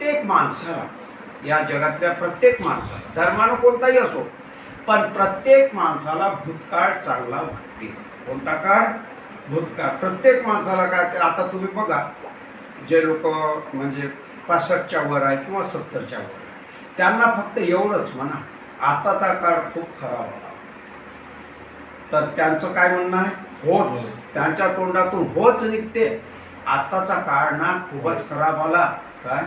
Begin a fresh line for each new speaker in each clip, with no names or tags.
प्रत्येक माणसाला, या जगातल्या प्रत्येक माणसाला, धर्मानं कोणताही असो, पण प्रत्येक माणसाला भूतकाळ चांगला वाटते. कोणता काळ? भूतकाळ. प्रत्येक माणसाला काय ते, आता तुम्ही बघा, जे लोक म्हणजे 65च्या वर आहे किंवा 70च्या वर आहे, त्यांना फक्त एवढंच म्हणा, आताचा काळ खूप खराब आला. तर त्यांचं काय म्हणणं आहे? होच. त्यांच्या तोंडातून होच निघते. आताचा काळ ना खूपच खराब आला. काय?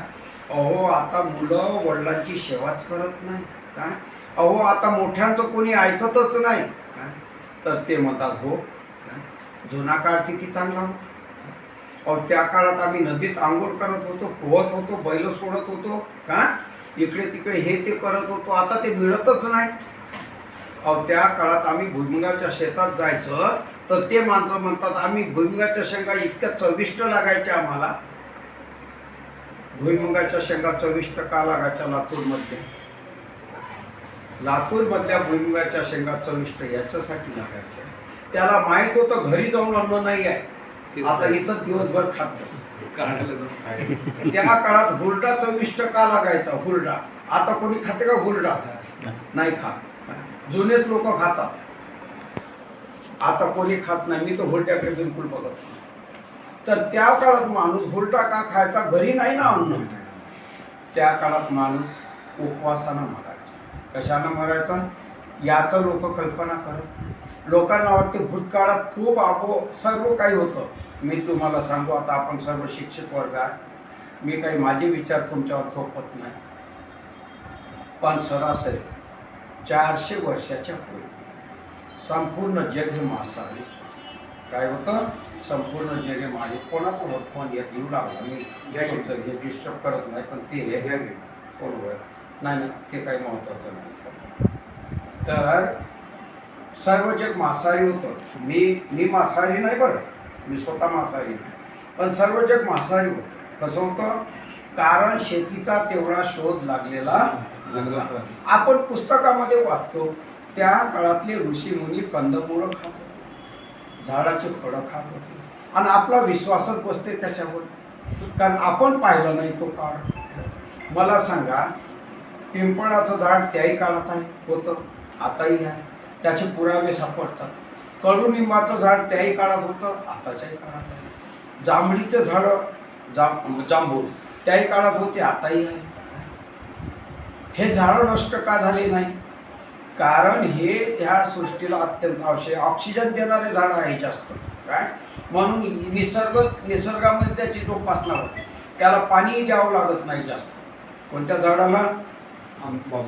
अहो, आता मुलं वडिलांची सेवाच करत नाही. काय? अहो, आता मोठ्यांचं कोणी ऐकतच नाही. काय? तर ते म्हणतात हो, जुना काळ किती चांगला होता. अहो, त्या काळात आम्ही नदीत आंघोळ करत होतो, पोहत होतो, बैल सोडत होतो. का? इकडे तिकडे हे ते करत होतो. आता ते मिळतच नाही. अहो, त्या काळात आम्ही भुईमुगाच्या शेतात जायचं, तर ते माणसं म्हणतात आम्ही भुईमुगाच्या शेंगा इतक्या चविष्ट लागायच्या आम्हाला. भुईमुगाच्या शेंगा चविष्ट का लागायच्या लातूरमध्ये? लातूरमधल्या भुईमुगाच्या शेंगा चविष्ट याच्यासाठी लागायच्या, त्याला माहीत होतं घरी जाऊन अन्न नाही आहे, आता इथं दिवसभर खात. त्या काळात हुरडा चविष्ट का लागायचा? हुरडा. आता कोणी खाते का हुरडा? नाही खात. जुनेच लोक खातात, आता कोणी खात नाही. मी तर हुरड्याकडे बिलकुल बघत नाही. तर त्या काळात माणूस हुरडा का खायचा? घरी नाही ना अन्न. त्या काळात माणूस उपवासानं मरायचा. कशानं मरायचा? याचं लोक कल्पना करत. लोकांना वाटते भूतकाळात खूप सर्व काही होतं. मी तुम्हाला सांगू, आता आपण सर्व शिक्षित वर्ग आहे, मी काही माझे विचार तुमच्यावर थोपत नाही, पण सरासरी 400 वर्षाच्या पूर्वी संपूर्ण जग हे मांसाहारी. काय होतं? संपूर्ण जग हे माझे. कोणाचं होत फोन येत येऊ लागला, मी हे डिस्टर्ब करत नाही, पण ते हे कोण होय नाही नाही, ते काही महत्त्वाचं नाही. तर सर्व जग मांसाहारी होतं. मी मांसाहारी नाही बरं, मी स्वतः मांसाहारी नाही, पण सर्व जग मांसाहारी होतं. कसं होतं? कारण शेतीचा तेवढा शोध लागलेला नव्हता. आपण पुस्तकामध्ये वाचतो, त्या काळातले ऋषीमुनी कंदमुळं खात होते, झाडाची फळं खात होते, आणि आपला विश्वासच बसते त्याच्यावर, कारण आपण पाहिलं नाही तो काळ. मला सांगा, पिंपळाचं झाड त्याही काळात आहे होतं, आताही आहे, त्याचे पुरावे सापडतात. कडुनिंबाचं झाड त्याही काळात होतं, आताच्याही काळात आहे. जांभळीचं झाडं जांभूळ त्याही काळात होते, आताही आहे. हे झाडं नष्ट का झाले नाही? कारण हे ह्या सृष्टीला अत्यंत आवश्यक ऑक्सिजन देणारे झाडं आहे जास्त. काय? म्हणून निसर्गामध्ये त्याची जोपासना होते, त्याला पाणी द्यावं लागत नाही जास्त. कोणत्या झाडाला? आंबा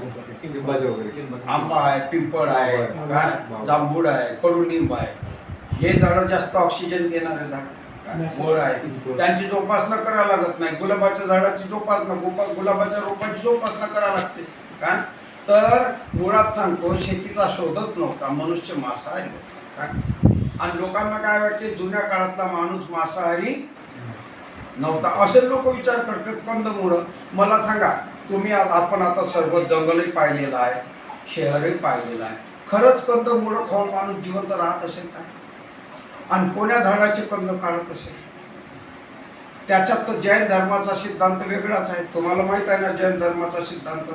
आहे, पिंपळ आहे, काय, जांभूळ आहे, कडुनिंब आहे. हे झाडं जास्त ऑक्सिजन देणारे झाड गोड आहे, त्यांची जोपासना करायला लागत नाही. गुलाबाच्या झाडाची जोपासना, गुलाबाच्या रोपाची जोपासना करायला लागते. काय? तर मुळात सांगतो, शेतीचा शोधच नव्हता, मनुष्य मांसाहारी होता. काय? आणि लोकांना काय वाटते, जुन्या काळातला माणूस मांसाहारी नव्हता असे लोक विचार करतात. कंदमुळं. मला सांगा, तुम्ही आपण आता सर्व जंगलही पाहिलेलं आहे, शहरही पाहिलेलं आहे, खरंच कंदमुळं खाऊन माणूस जिवंत राहत असेल काय? आणि कोण्या झाडाचे कंद काढत असेल? त्याच्यात तर जैन धर्माचा सिद्धांत वेगळाच आहे. तुम्हाला माहित आहे ना जैन धर्माचा सिद्धांत?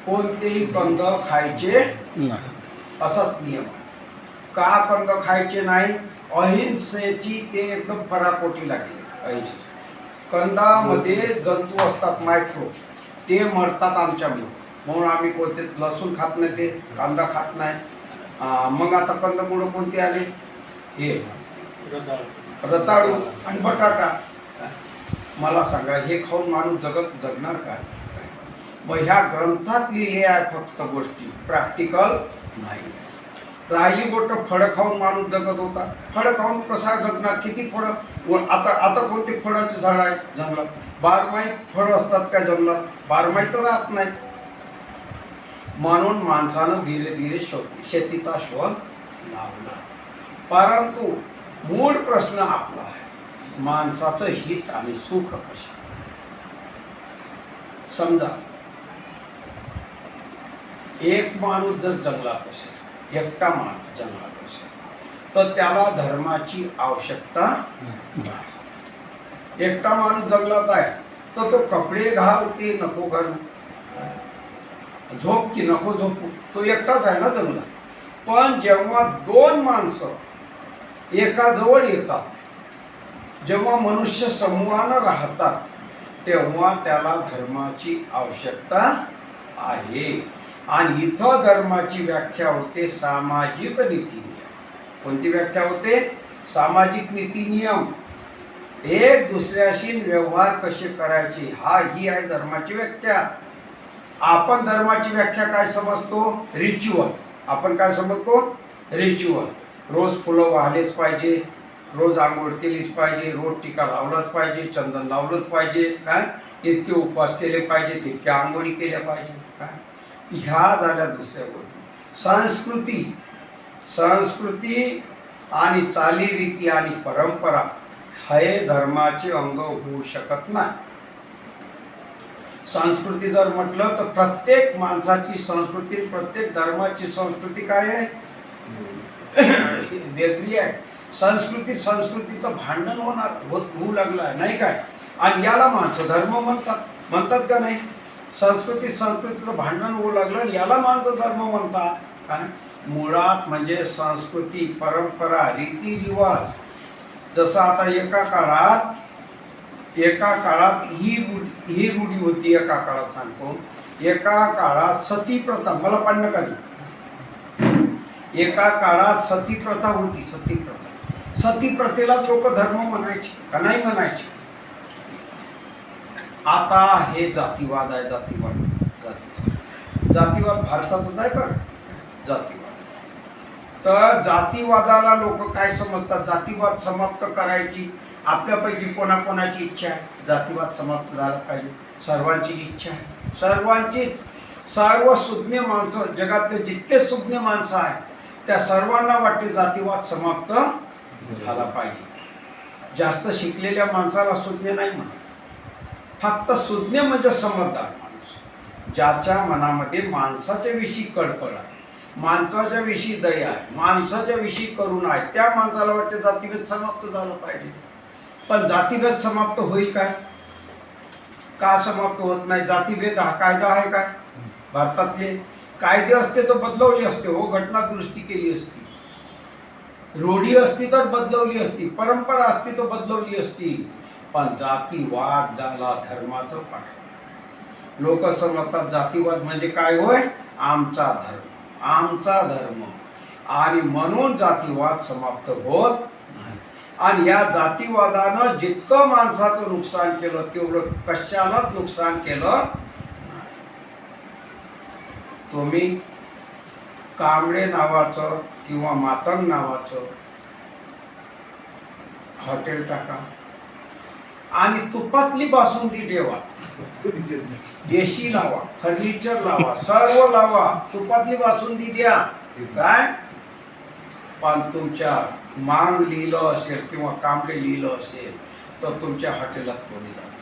कोणतेही कंद खायचे नाही, असाच नियम आहे. का कंद खायचे नाही? अहिंसेची ते एकदम पराकोटी लागली. अहिंसे कंदामध्ये जंतू असतात, मायक्रो, ते मरतात आमच्यामुळे, म्हणून आम्ही कोणते लसूण खात नाही, ते कांदा खात नाही. मग आता कंदमुळं कोणते आले? हे रताळू आणि बटाटा. मला सांगा, हे खाऊन माणूस जगणार काय? मग ह्या ग्रंथात लिहिले आहे फक्त गोष्टी, प्रॅक्टिकल नाही. राहिली गोष्ट, फळं खाऊन माणूस जगत होता. फळं खाऊन कसा जगणार? किती फळं? आता कोणते फळाचे झाड आहे जंगलात? बारमाही फळं असतात का जंगलात? बारमाही तर राहत नाही. म्हणून माणसानं धीरे धीरे शेतीचा शोध लावला. परंतु मूळ प्रश्न आपला आहे, माणसाचं हित आणि सुख कशा? समजा एक माणूस जर जंगलात असेल, एकटा माणूस जंगलात असेल, तर त्याला धर्माची आवश्यकता नाही. एकटा माणूस जंगलात आहे, तर तो कपडे घाल की नको घालू, झोप की नको झोपू, तो एकटाच आहे ना जंगलात. पण जेव्हा दोन माणसं एका जवळ येतात, जेव्हा मनुष्य समूहानं राहतात, तेव्हा त्याला धर्माची आवश्यकता आहे. आणि इथं धर्माची व्याख्या होते सामाजिक नीती. कोणती व्याख्या होते? सामाजिक नीती नियम, एक दुसऱ्याशी व्यवहार कसे करायचे, ही आहे धर्माची व्याख्या. आपण धर्माची व्याख्या काय समजतो? रिच्युअल. आपण काय समजतो? रिच्युअल. रोज फुलं वाहलेच पाहिजे, रोज आंघोळ केलीच पाहिजे, रोज टीका लावलाच पाहिजे, चंदन लावलंच पाहिजे, काय इतके उपवास केले पाहिजे, तितक्या आंघोळी केल्या पाहिजे, काय ह्या झाल्या दुसऱ्या गोष्टी. संस्कृती, संस्कृती आणि चालीरीती आणि परंपरा हे धर्माचे अंग होऊ शकत नाही. संस्कृती जर म्हटलं तर प्रत्येक माणसाची संस्कृती, प्रत्येक धर्माची संस्कृती काय आहे? वेगळी आहे. संस्कृतीचं भांडण होऊ लागलं आहे, नाही काय? आणि याला माणसं धर्म म्हणतात का नाही? संस्कृतीचं भांडण होऊ लागलं आणि याला माणसं धर्म म्हणतात काय? मुळात म्हणजे संस्कृती, परंपरा, रीतिरिवाज. जसं आता एका काळात ही रूढी होती. एका काळात सांगतो, एका काळात सती प्रथा, मला पाडणं का नाही, एका काळात सती प्रथा होती. सती प्रथा, सती प्रथेला लोक धर्म म्हणायचे का नाही म्हणायचे? आता हे जातीवाद आहे. जातीवाद भारतातच आहे बरं. जातीवाद, तर जातीवादाला लोक काय समजतात? जातीवाद समाप्त करायची आपल्यापैकी कोणाकोणाची इच्छा आहे? जातीवाद समाप्त झाला पाहिजे, सर्वांची इच्छा आहे. सर्व सुज्ञ माणसं, जगातले जितके सुज्ञ माणसं आहेत त्या सर्वांना वाटते जातीवाद समाप्त झाला पाहिजे. जास्त शिकलेल्या माणसाला सुज्ञ नाही म्हणत. फक्त सुज्ञ म्हणजे समजदार माणूस, ज्याच्या मनामध्ये माणसाच्या विषयी कळकळ आहे, माणसाच्या विषयी दया आहे, माणसाच्या विषयी करुणा आहे, त्या माणसाला वाटते जातीभेद समाप्त झाला पाहिजे. पण जातीभेद समाप्त होईल काय? का समाप्त होत नाही? जातीभेद हा कायदा आहे काय? भारतातले कायदे असते तर बदलवली असते हो, घटना दुरुस्ती केली असती, रूढी असती तर बदलवली असती, परंपरा असती तर बदलवली असती. पण जातीवाद झाला धर्माचं पाठ. लोक समजतात जातीवाद म्हणजे काय होय? आमचा धर्म, आमचा धर्म. आणि म्हणून जातीवाद समाप्त होत नाही. आणि या जातीवादानं जितकं माणसाचं नुकसान केलं तेवढं कशालाच नुकसान केलं. तुम्ही कांबळे नावाचं किंवा मातंग नावाचं हॉटेल टाका आणि तुपातली बासुंदी ठेवा, देशी लावा, फर्निचर लावा, सर्व लावा, तुपातली बासुंदी द्या, काय? पण तुमच्या मांग लिहिलं असेल किंवा कांबळे लिहिलं असेल तर तुमच्या हॉटेलात कोणी जाणार?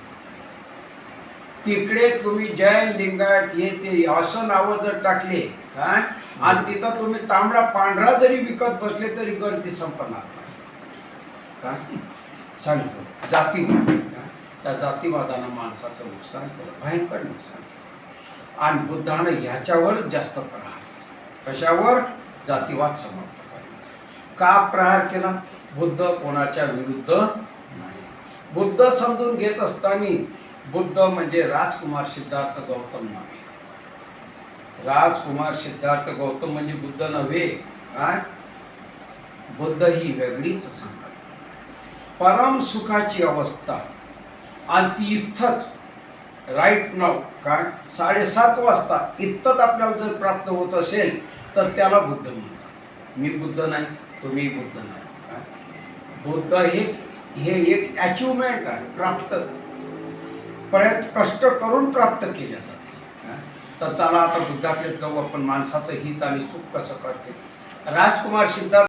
तिकडे तुम्ही जैन, लिंगायत हे ते असं नावं जर टाकले काय, आणि तिथं तुम्ही तांबडा पांढरा जरी विकत बसले तरी गर्दी संपणार नाही. काय सांगतो? जातीवाद. त्या जातीवादानं माणसाचं नुकसान केलं, भयंकर नुकसान केलं. आणि बुद्धानं ह्याच्यावरच जास्त प्रहार, कशावर? जातीवाद समाप्त करण्यावर. का प्रहार केला? बुद्ध कोणाच्या विरुद्ध नाही. बुद्ध समजून घेत असताना बुद्ध म्हणजे राजकुमार सिद्धार्थ गौतम नव्हे. राजकुमार सिद्धार्थ गौतम म्हणजे बुद्ध नव्हे. काय? बुद्ध ही वेगळीच संकल्पना, परम सुखाची अवस्था. आणि ती इथंच राईट नाव काय 7:30 वाजता इथंच आपल्याला जर प्राप्त होत असेल तर त्याला बुद्ध म्हणतात. मी बुद्ध नाही, तुम्ही बुद्ध नाही. काय? बुद्ध हे एक अचिव्हमेंट आहे, प्राप्त कष्ट करून प्राप्त केल्या जाते. तर चला आता बुद्धाकडे जाऊ आपण. माणसाचं हित आणि सुख कसं करते राजकुमार सिद्धार्थ